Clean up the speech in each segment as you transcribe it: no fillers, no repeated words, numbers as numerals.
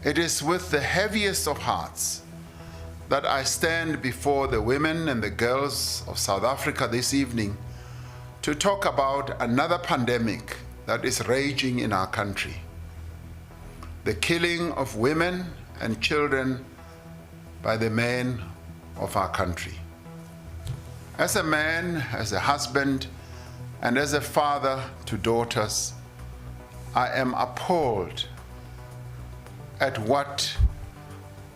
It is with the heaviest of hearts that I stand before the women and the girls of South Africa this evening to talk about another pandemic that is raging in our country. The killing of women and children by the men of our country. As a man, as a husband, and as a father to daughters, I am appalled at what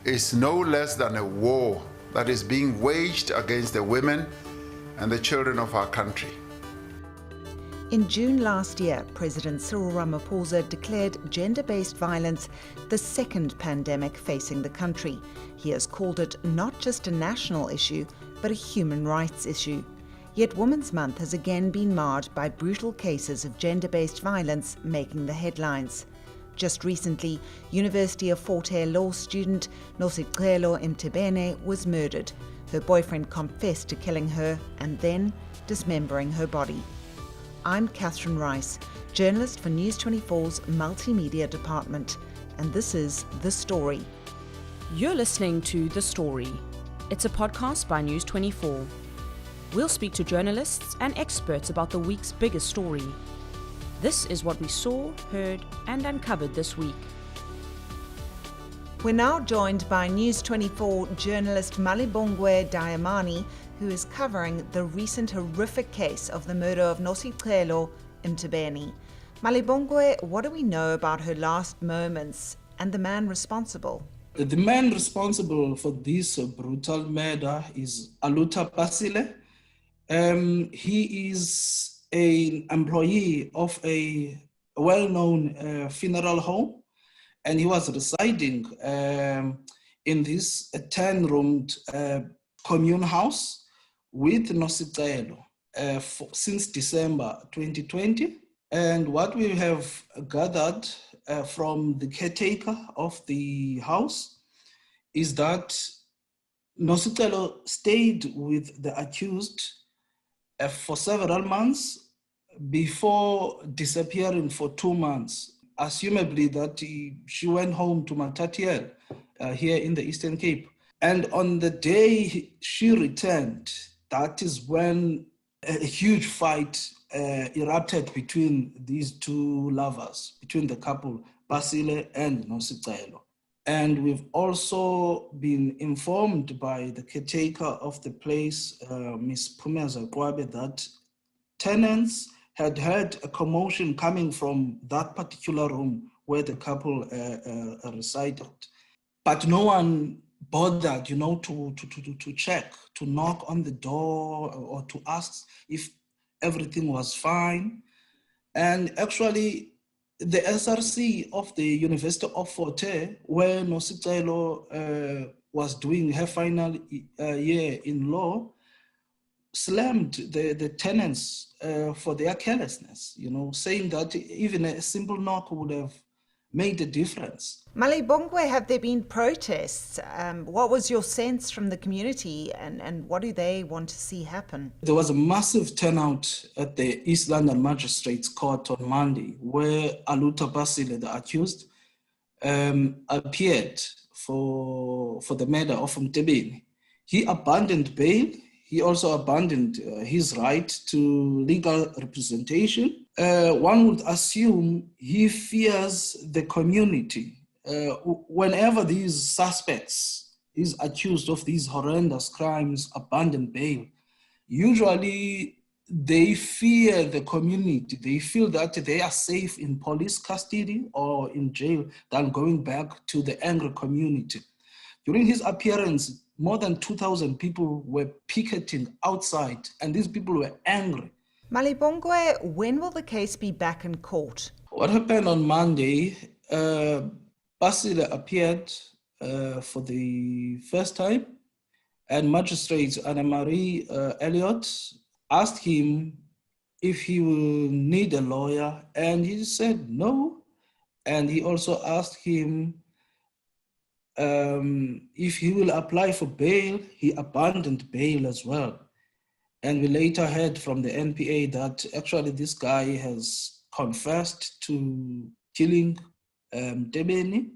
is no less than a war that is being waged against the women and the children of our country. In June last year, President Cyril Ramaphosa declared gender-based violence the second pandemic facing the country. He has called it not just a national issue, but a human rights issue. Yet Women's Month has again been marred by brutal cases of gender-based violence making the headlines. Just recently, University of Fort Hare law student Nosicelo Mtebeni was murdered. Her boyfriend confessed to killing her and then dismembering her body. I'm Catherine Rice, journalist for News 24's Multimedia Department, and this is The Story. You're listening to The Story. It's a podcast by News 24. We'll speak to journalists and experts about the week's biggest story. This is what we saw, heard, and uncovered this week. We're now joined by News 24 journalist Malibongwe Dayamani, who is covering the recent horrific case of the murder of Nosicelo Mtebeni. Malibongwe, what do we know about her last moments and the man responsible? The man responsible for this brutal murder is Aluta Pasile. He is an employee of a well-known funeral home, and he was residing in this 10-roomed commune house with Nosicelo since December 2020. And what we have gathered from the caretaker of the house is that Nosicelo stayed with the accused for several months before disappearing for 2 months, assumably that she went home to Matatiele here in the Eastern Cape. And on the day she returned, that is when a huge fight erupted between these two lovers, between the couple, Pasile and Nosicelo. And we've also been informed by the caretaker of the place, Ms. Pumeza Kwabe, that tenants had heard a commotion coming from that particular room where the couple resided. But no one bothered, to check, to knock on the door or to ask if everything was fine. And actually, the SRC of the University of Fort Hare, where Nosicelo was doing her final year in law, slammed the tenants for their carelessness, saying that even a simple knock would have made a difference. Malibongwe, have there been protests? What was your sense from the community and what do they want to see happen? There was a massive turnout at the East London Magistrates Court on Monday where Aluta Pasile, the accused, appeared for the murder of Mtebeni. He abandoned bail. He also abandoned his right to legal representation. One would assume he fears the community. Whenever these suspects is accused of these horrendous crimes, abandon bail, usually they fear the community. They feel that they are safe in police custody or in jail than going back to the angry community. During his appearance, more than 2,000 people were picketing outside, and these people were angry. Malibongwe, when will the case be back in court? What happened on Monday, Pasile appeared for the first time, and Magistrate Anna-Marie Elliott asked him if he will need a lawyer, and he said no. And he also asked him if he will apply for bail. He abandoned bail as well. And we later heard from the NPA that actually this guy has confessed to killing Mtebeni.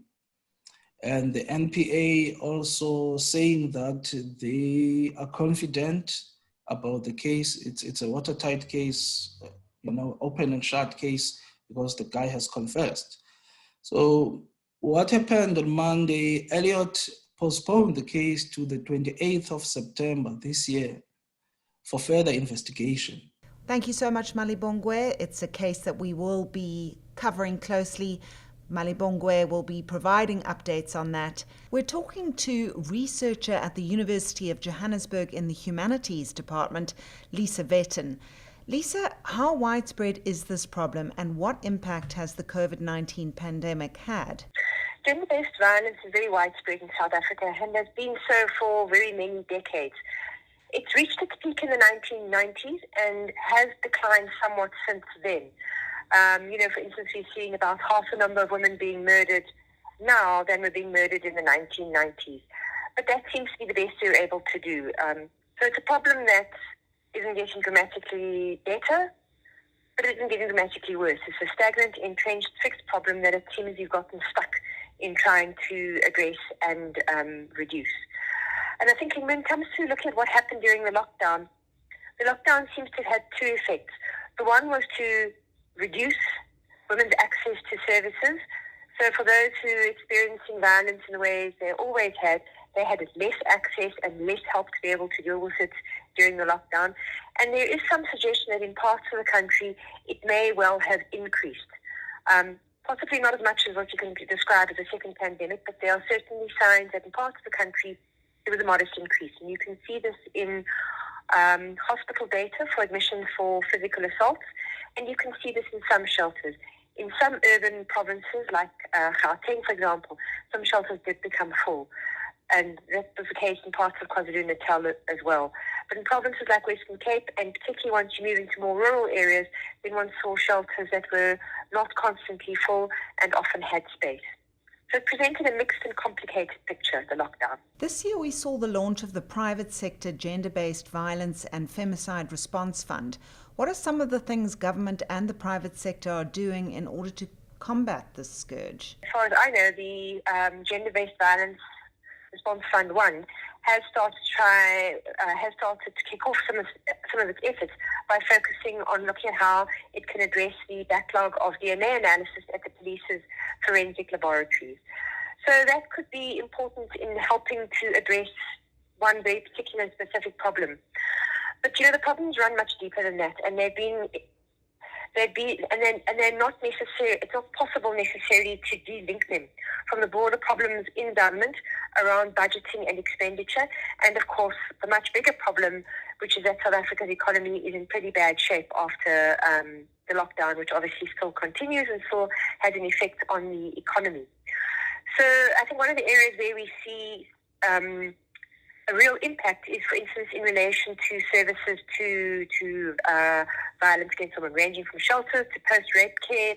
And the NPA also saying that they are confident about the case. It's a watertight case, open and shut case, because the guy has confessed. So what happened on Monday, Elliot postponed the case to the 28th of September this year for further investigation. Thank you so much, Malibongwe. It's a case that we will be covering closely. Malibongwe will be providing updates on that. We're talking to researcher at the University of Johannesburg in the Humanities Department, Lisa Vetten. Lisa, how widespread is this problem and what impact has the COVID-19 pandemic had? Gender-based violence is very widespread in South Africa and has been so for very many decades. It's reached its peak in the 1990s and has declined somewhat since then. For instance, we're seeing about half the number of women being murdered now than were being murdered in the 1990s. But that seems to be the best we're able to do. So it's a problem that isn't getting dramatically better, but it isn't getting dramatically worse. It's a stagnant, entrenched, fixed problem that it seems you've gotten stuck in trying to address and reduce. And I think when it comes to looking at what happened during the lockdown seems to have had two effects. The one was to reduce women's access to services. So for those who are experiencing violence in the ways they always had, they had less access and less help to be able to deal with it during the lockdown. And there is some suggestion that in parts of the country it may well have increased. Possibly not as much as what you can describe as a second pandemic, but there are certainly signs that in parts of the country there was a modest increase. And you can see this in hospital data for admissions for physical assaults, and you can see this in some shelters. In some urban provinces, like Gauteng, for example, some shelters did become full. And that was the case in parts of KwaZulu-Natal as well. But in provinces like Western Cape, and particularly once you move into more rural areas, then one saw shelters that were not constantly full and often had space. So it presented a mixed and complicated picture, the lockdown. This year we saw the launch of the private sector Gender-Based Violence and Femicide Response Fund. What are some of the things government and the private sector are doing in order to combat this scourge? As far as I know, the Gender-Based Violence Response Fund 1 has started to kick off some of its efforts by focusing on looking at how it can address the backlog of DNA analysis at the police's forensic laboratories. So that could be important in helping to address one very particular and specific problem. But the problems run much deeper than that, and they're not necessary. It's not possible necessarily to de-link them from the broader problems in government around budgeting and expenditure, and of course the much bigger problem, which is that South Africa's economy is in pretty bad shape after the lockdown, which obviously still continues and still has an effect on the economy. So I think one of the areas where we see a real impact is, for instance, in relation to services to violence against women, ranging from shelters to post-rape care,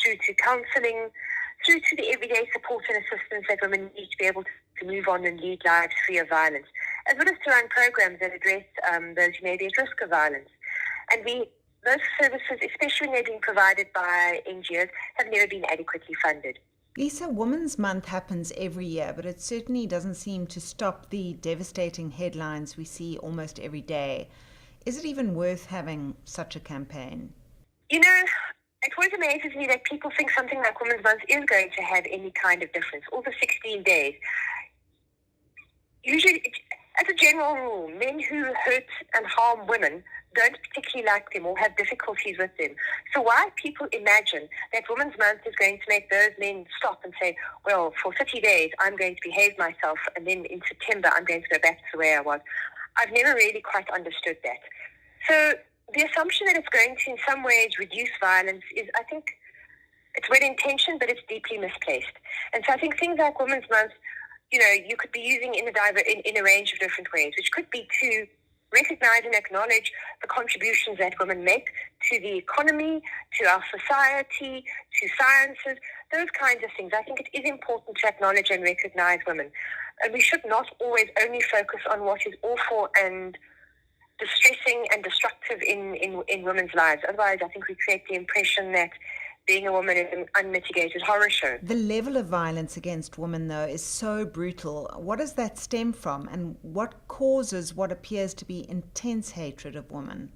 through to counselling, through to the everyday support and assistance that women need to be able to move on and lead lives free of violence, as well as to run programs that address those who may be at risk of violence. And those services, especially when they're being provided by NGOs, have never been adequately funded. Lisa, Women's Month happens every year, but it certainly doesn't seem to stop the devastating headlines we see almost every day. Is it even worth having such a campaign? It always amazes me that people think something like Women's Month is going to have any kind of difference. All the 16 days. Usually, as a general rule, men who hurt and harm women don't particularly like them or have difficulties with them. So why people imagine that Women's Month is going to make those men stop and say, well, for 30 days, I'm going to behave myself, and then in September, I'm going to go back to the way I was. I've never really quite understood that. So the assumption that it's going to, in some ways, reduce violence is, I think, it's well-intentioned, but it's deeply misplaced. And so I think things like Women's Month, you could be using in a range of different ways, which could be to recognize and acknowledge the contributions that women make to the economy, to our society, to sciences, those kinds of things. I think it is important to acknowledge and recognize women. And we should not always only focus on what is awful and distressing and destructive in women's lives. Otherwise, I think we create the impression that being a woman is an unmitigated horror show. The level of violence against women, though, is so brutal. What does that stem from, and what causes what appears to be intense hatred of women?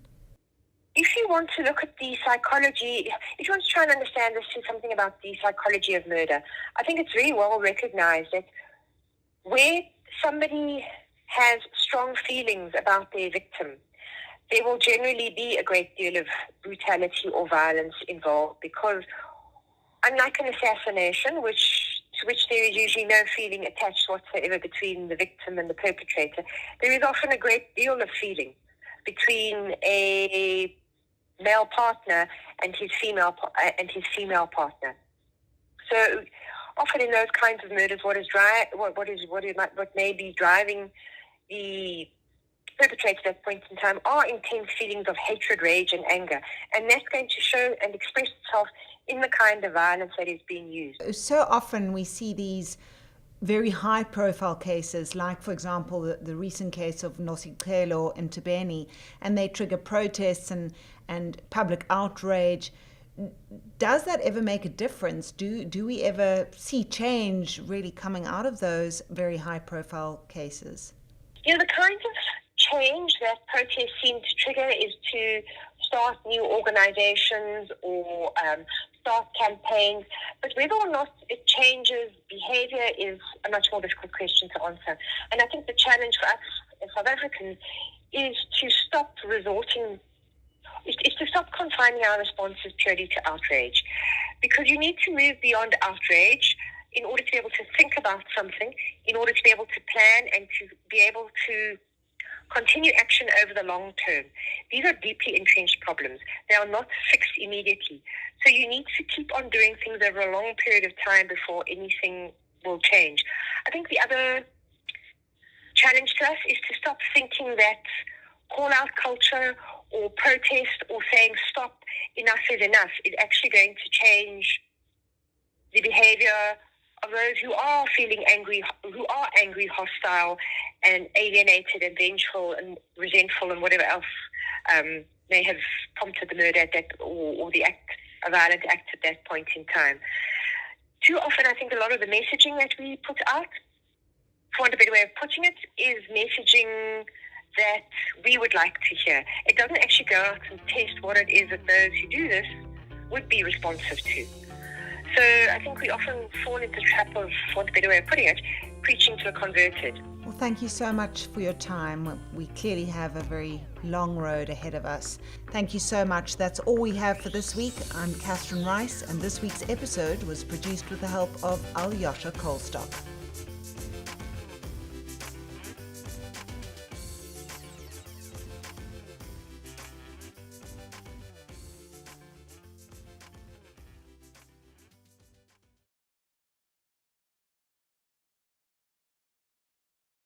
If you want to look at the psychology, if you want to try and understand this, something about the psychology of murder, I think it's very well recognized that where somebody has strong feelings about their victim, there will generally be a great deal of brutality or violence involved, because unlike an assassination, to which there is usually no feeling attached whatsoever between the victim and the perpetrator, there is often a great deal of feeling between a male partner and his female partner. So often in those kinds of murders, what may be driving the perpetrator at that point in time are intense feelings of hatred, rage, and anger, and that's going to show and express itself in the kind of violence that is being used. So often we see these very high-profile cases, like, for example, the recent case of Nosicelo Mtebeni, and they trigger protests and public outrage. Does that ever make a difference? Do we ever see change really coming out of those very high-profile cases? The kind of change that protests seem to trigger is to start new organizations or start campaigns, but whether or not it changes behavior is a much more difficult question to answer. And I think the challenge for us as South Africans is to stop confining our responses purely to outrage, because you need to move beyond outrage in order to be able to think about something, in order to be able to plan and to be able to continue action over the long term. These are deeply entrenched problems. They are not fixed immediately. So you need to keep on doing things over a long period of time before anything will change. I think the other challenge to us is to stop thinking that call-out culture or protest or saying stop, enough is enough is actually going to change the behavior of those who are feeling angry, hostile, and alienated, and vengeful, and resentful, and whatever else may have prompted the murder or the a violent act at that point in time. Too often, I think a lot of the messaging that we put out, for want of a better way of putting it, is messaging that we would like to hear. It doesn't actually go out and test what it is that those who do this would be responsive to. So I think we often fall into the trap of, for want of a better way of putting it, preaching to the converted. Well, thank you so much for your time. We clearly have a very long road ahead of us. Thank you so much. That's all we have for this week. I'm Catherine Rice, and this week's episode was produced with the help of Alyosha Kolstock.